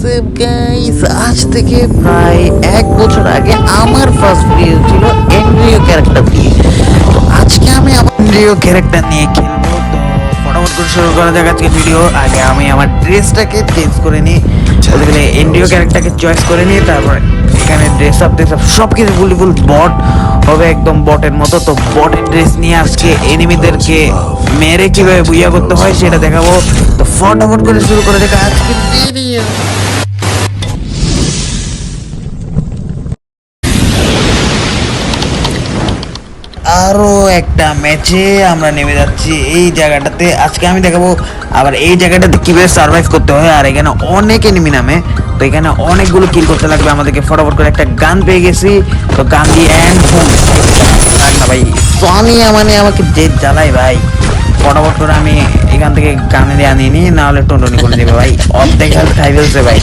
WhatsApp guys, আজ থেকে প্রায় 1 বছর আগে আমার ফার্স্ট ভিডিও ছিল এনরিও ক্যারেক্টার দিয়ে। তো আজকে আমি আমার এনরিও ক্যারেক্টার নিয়ে খেলবো। তো ফটাফট করে শুরু করা যাক আজকে ভিডিও। আগে আমি আমার ড্রেসটাকে চেঞ্জ করে নিই, বলতে গেলে এনরিও ক্যারেক্টারকে চয়েস করে নিই। তারপর এখানে ড্রেস আপ সব কিছু ফুল বট হবে, একদম বটের মতো। তো বটের ড্রেস নিয়ে আজকে এনিমিদেরকে মেরে কিভাবে বুইয়া করতে হয় সেটা দেখাবো। তো ফটাফট করে শুরু করে দেখা আজকে ভিডিও। আরো একটা ম্যাচে আমরা নেমে যাচ্ছি এই জায়গাটাতে। আজকে আমি দেখাবো আবার এই জায়গাটাতে কিভাবে সার্ভাইভ করতে হয়। আর এখানে অনেক এনিমি নামে, তো এখানে অনেকগুলো কিল করতে লাগবে আমাদেরকে। ফটাফট করে একটা গান পেয়ে গেছি, তো গান দিয়ে এন্ড হোম না ভাই, সোনিয়া মানে আমাকে যে জ্বালাই ভাই। ফটাফট করে আমি এখান থেকে গানে দিয়ে আনিনি, না হলে টন্টনি করে দেবে ভাই। অর্ধেক হেলথ খাই ফেলছে ভাই।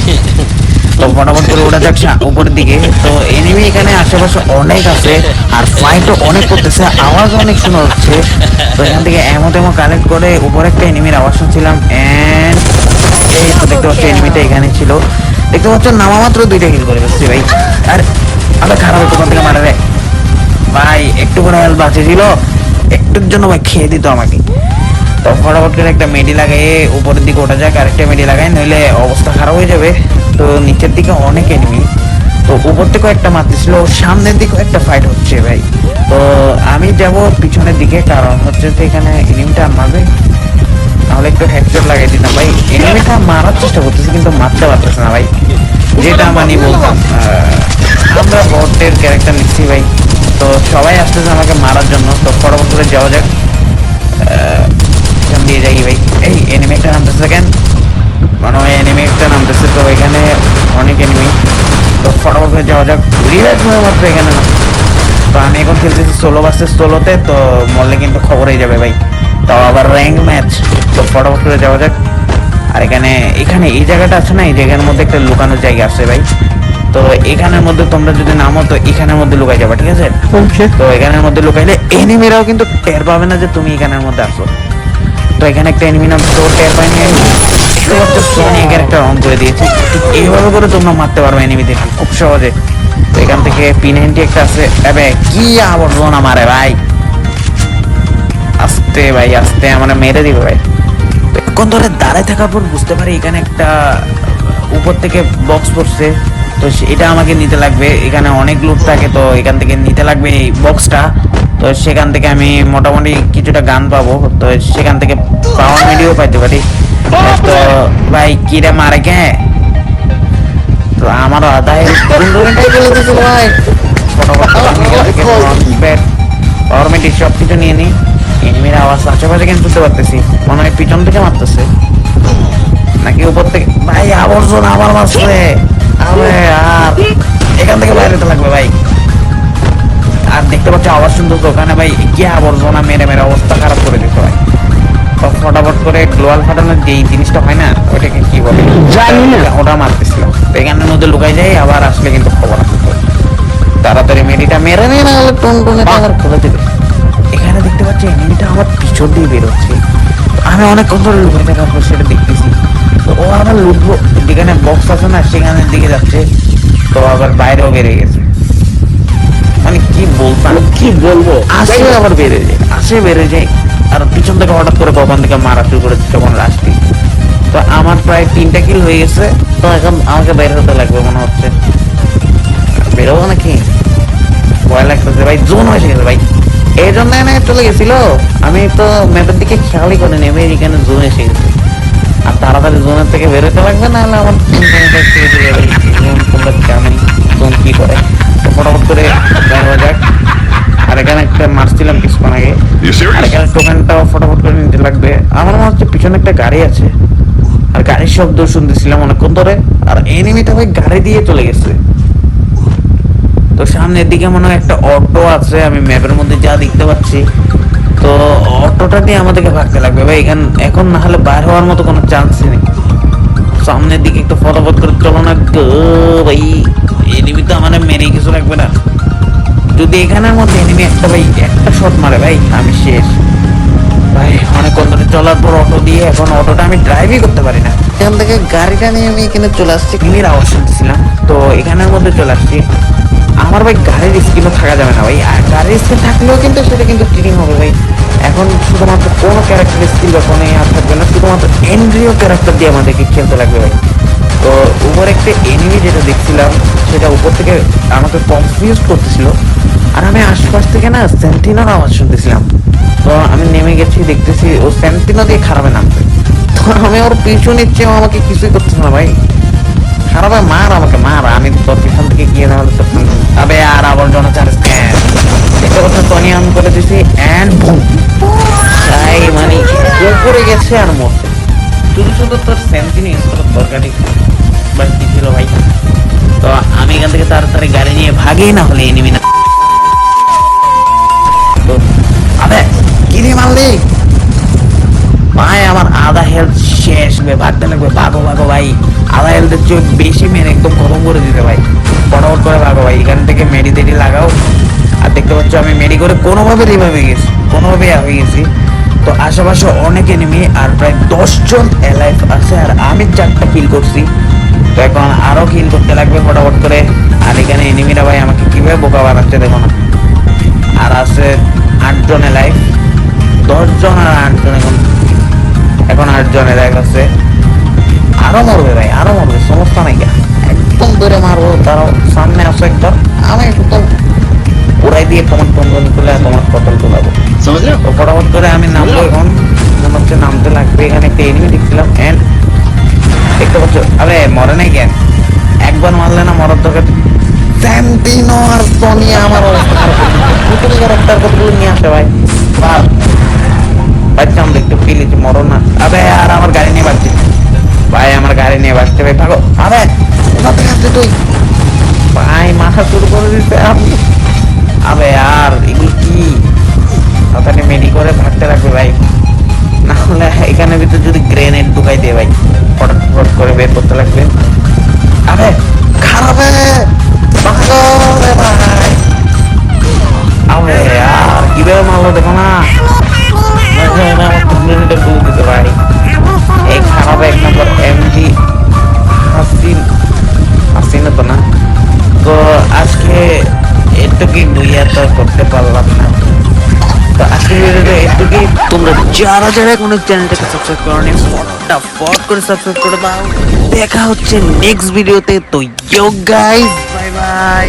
তো ফটাফট করে ওটা যাচ্ছে উপরের দিকে। তো এনিমি এখানে আশেপাশে অনেক আছে, আর ফাইটও অনেক করতেছে, আওয়াজ অনেক শোনা হচ্ছে। তো এখান থেকে এমন তেমন কালেক্ট করে উপরে একটা এনিমির আওয়াজ শুনছিলাম। এন্ড এই তো দেখতে পাচ্ছি এনিমিটা এখানে ছিল। দেখতে পাচ্ছ নামা মাত্র 2টা কিল করে ফেলছি ভাই। আর আবার খারাপ কোথা থেকে মারা রে ভাই, একটু করে হেলথ বাঁচে ছিল, একটুর জন্য ভাই খেয়ে দিত আমাকে। তো ফটাফট করে একটা মেডি লাগাই, উপরের দিকে ওঠা যাক, আরেকটা মেডি লাগাই, নইলে অবস্থা খারাপ হয়ে যাবে। তো নিচের দিকে অনেক এনিমি, তো উপর থেকেও একটা মারতেছিল, সামনের দিকেও একটা ফাইট হচ্ছে ভাই। তো আমি যাব পিছনের দিকে, কারণ হচ্ছে যে এখানে এনিমিটা মারবে, তাহলে একটু হেডশট লাগাই দিতাম ভাই। এনিমিটা মারার চেষ্টা করতেছি কিন্তু মারতে পারতেছে না ভাই, যেটা মানে বলতাম। আমরা বটের ক্যারেক্টার নিচ্ছি ভাই, তো সবাই আসতেছে আমাকে মারার জন্য। তো ফটাফট করে যাওয়া যাক, দিয়ে যাই ভাই। এই এনিমি একটা নামতেছে কেন, মানে ওই এনিমি একটা নামতেছে। তো এখানে অনেক এনিমি, তো ফটাফট করে যাওয়া যাক। রিভাইভ হয়ে মাত্র এখানে না। তো আমি এখন খেলতেছি সোলো ভার্সেস সোলোতে, তো মরলে কিন্তু খবর হয়ে যাবে ভাই, তাও আবার র্যাঙ্ক ম্যাচ। তো ফটাফট করে যাওয়া যাক। আর এখানে এখানে এই জায়গাটা আছে না, এই জায়গার মধ্যে একটা লুকানোর জায়গা আছে ভাই। তো এখানের মধ্যে তোমরা যদি নামো, তো এখানের মধ্যে লুকাই যাবে, ঠিক আছে? তো এখানের মধ্যে লুকাইলে এনিমিরাও কিন্তু টের পাবে না যে তুমি এখানের মধ্যে আসো। তো এখানে একটা এনিমি নাম, তো টের পাইনি, সোনিয়া ক্যারেক্টার অন করে দিয়েছি। এইভাবে করে তোমরা মারতে পারবে এনিমিদের খুব সহজে। তো এখান থেকে P90 একটা আছে। এবে কি আবর্জনা মারে ভাই, আস্তে ভাই আস্তে, আমরা মেরে দিবে ভাই। এখন ধরে দাঁড়ায় থাকার পর বুঝতে পারি এখানে একটা উপর থেকে বক্স পড়ছে, তো এটা আমাকে নিতে লাগবে। এখানে অনেক লুট থাকে, তো এখান থেকে নিতে লাগবে এই বক্সটা। তো সেখান থেকে আমি মোটামুটি কিছুটা গান পাবো, তো সেখান থেকে পাওয়ার মিডিও পাইতে পারি। তো ভাই কিরে মারে কে, তো আমার আদায় ভাই। পাওয়ার মিডি সব কিছু নিয়ে নি। এনিমির আওয়াজ আশেপাশে কিন্তু শুনতে পারতেছি, মনে হয় পিছন থেকে মারতেছে নাকি উপর থেকে ভাই। আবর্জনা আমার মারছে, আর এখান থেকে বাইরে যেতে লাগবে ভাই। আর দেখতে পাচ্ছি আওয়াজ শুনতো, তো ওখানে ভাই কি আবর্জনা মেরে মেরে অবস্থা খারাপ করে দিতে ভাই। তো ফটাফট করে গ্লোয়াল ফাটানোর যেই জিনিসটা হয় না, ওইটাকে কি বলে জানি না, ওটা মারতেছিলাম। তো এখানের মধ্যে লুকাই যাই, আবার আসলে কিন্তু খবর আছে। তাড়াতাড়ি মেডিটা মেরে নেই, না হলে টুনটুনে আবার খুলে দিবে। এখানে দেখতে পাচ্ছি এনিমিটা আমার পিছন দিয়ে বেরোচ্ছে, আমি অনেকক্ষণ ধরে লুকাই থাকার পর সেটা দেখতেছি। তো ও আবার লুটবো, যেখানে বক্স আছে না সেখানের দিকে যাচ্ছে। তো আবার বাইরেও বেরিয়ে গেছে, মানে কি বলতাম, কি বলবো, আসে আবার বেড়ে যায়, আসে বেড়ে যায়। আর পিছন থেকে হঠাৎ করে কখন থেকে মারা শুরু করেছে তখন লাস্টে। তো আমার প্রায় 3টা কিল হয়ে গেছে। তো এখন আমাকে বের হতে লাগবে মনে হচ্ছে, বেরোবো নাকি, ভয় লাগতেছে ভাই। জোন হয়ে গেছে ভাই, এই জন্য এনে চলে গেছিল। আমি তো ম্যাপের দিকে খেয়ালই করে নেবে, এখানে জোন এসে গেছে। আর তাড়াতাড়ি জোনের থেকে বেরোতে লাগবে, না হলে আমার তোমরা জানোই জোন কি করে। তো ফটাফট করে বের যাক। আর এখানে একটা মারছিলাম কিছুক্ষণ আগে, আর এখানে টোকেনটাও ফটাফট করে নিতে লাগবে। আমার মনে হচ্ছে পিছনে একটা গাড়ি আছে, আর গাড়ির শব্দ শুনতেছিলাম অনেকক্ষণ ধরে। আর এনিমিটা ভাই গাড়ি দিয়ে চলে গেছে। তো সামনের দিকে মনে হয় একটা অটো আছে, আমি ম্যাপের মধ্যে যা দেখতে পাচ্ছি। তো অটোটা নিয়ে আমাদেরকে ভাগতে লাগবে ভাই এখান, এখন না হলে বাইর হওয়ার মতো কোনো চান্সই নেই। সামনের দিকে একটু ফটাফট করে চলো না গো ভাই, এনিমি তো আমার মেরে কিছু লাগবে না। যদি এখানের মধ্যে এনিমি একটা ভাই একটা শট মারে ভাই, আমি শেষ ভাই। অনেকক্ষণ ধরে চলার পর অটো দিয়ে, এখন অটোটা আমি ড্রাইভই করতে পারি না, এখান থেকে গাড়িটা নিয়ে আমি এখানে চলে আসছি, কিমির আওয়াজ শুনতেছিলাম, তো এখানের মধ্যে চলে আসছি। আমার ভাই গাড়ির স্কিনও থাকা যাবে না ভাই, আর গাড়ির স্কিন থাকলেও কিন্তু সেটা কিন্তু চিটিং হবে ভাই। এখন শুধুমাত্র কোনো ক্যারেক্টার স্কিল বা কোনো আর থাকবে না, শুধুমাত্র এনড্রিও ক্যারেক্টার দিয়ে আমাদেরকে খেলতে লাগবে ভাই। তো উপর একটা এনিমি যেটা দেখছিলাম সেটা উপর থেকে আমাকে কনফিউজ করতেছিল, আর আমি আশপাশ থেকে না সেন্টিনোর আওয়াজ শুনতেছিলাম। তো আমি নেমে গেছি, দেখতেছি ও সেন্টিনো দিয়ে খারাপে নামছে। তো আমি ওর পিছু নিচ্ছে, ও আমাকে কিছুই করতেছে না ভাই। খারাপে মার, আমাকে মার, আমি তোর পিছন থেকে গিয়ে তাহলে তো তবে আর আবর্জনা চার্জ দেখতে পাচ্ছ টনি আমি করে দিছি অ্যান্ড বুম, তাই মানে উপরে গেছে আর মরছে। শুধু শুধু তোর সেন্টিনো ইউজ করার দরকারই বা কি ছিল ভাই। তো আমি এখান থেকে তাড়াতাড়ি গাড়ি নিয়ে ভাগি, না হলে এনিমি না। তো আবে কি রে মারলি ভাই, আমার আধা হেলথ শেষ, ভাগতে লাগবে, ভাগো ভাগো ভাই। আধা হেলথের চেয়ে বেশি মেরে একদম খতম করে দিতে ভাই, ফটাফট করে ভাগো ভাই। এখান থেকে মেডি টেডি লাগাও। আর দেখতে পাচ্ছ আমি মেডি করে কোনোভাবে রিভাইভে গেছি, কোনোভাবে হয়ে গেছি। তো আশেপাশে অনেক এনিমি আর প্রায় 10 জন এলাইভ আছে, আর আমি 4টা কিল করছি। তো এখন আরো কিল করতে লাগবে ফটাফট করে। আর এখানে এনিমিরা ভাই আমাকে কিভাবে বোকা বানাচ্ছে দেখো না। আর আছে 8 জন এলাইভ, 10 জন আর 8 জন, এখন 8 জন এলাইভ আছে। আরো মরবে ভাই, আরো মরবে, সমস্যা নাই, একদম ধরে মারবো। তারাও সামনে আসো একবার, আমি একটু উড়াই দিয়ে তোমার টঙ্গন তুলে তোমার পটল তোলাবো। তো ফটাফট করে আমি নামবো, এখন মনে হচ্ছে নামতে লাগবে। এখানে একটা এনিমি দেখছিলাম এন্ড দেখতে পাচ্ছ, আরে মরে নাই কেন, একবার মারলে না মরার দরকার। স্যান্টিনো আর সোনিয়া আমার অবস্থা খারাপ করে দিচ্ছে, পুতুল ক্যারেক্টার কতগুলো নিয়ে আসে ভাই। বাচ্চা আমরা একটু পিলিছি, মরো না। আবে আর আমার গাড়ি নিয়ে বাড়ছি ভাই, আমার গাড়ি নিয়ে বাঁচতে ভাই, ভাগো। আবে কোথা থেকে আসছে তুই ভাই, মাথা শুরু করে দিতে আপনি। আবে আর এগুলো কি, তাড়াতাড়ি মেডি করে ভাগতে লাগবে ভাই, না হলে এখানে ভিতরে যদি গ্রেনেড ঢুকাই দিয়ে ভাই, ফটাফট করে বের করতে লাগবে। আবে খারাপে ভাগো রে ভাই। আবে আর কিভাবে মারলো দেখো না, গ্রেনেডের গুলো দিতে ভাই। এই খারাপ 1 নম্বর এমডি হাসিনা তো না। তো আজকে এটুকুই দুইয়া তো করতে পারলাম না। তো আজকে ভিডিওটা এটুকুই। তোমরা যারা যারা কোনো চ্যানেলটাকে সাবস্ক্রাইব করোনি ফটাফট করে সাবস্ক্রাইব করে দাও। দেখা হচ্ছে নেক্সট ভিডিওতে। তো ইয়ো গাইস, বাই বাই।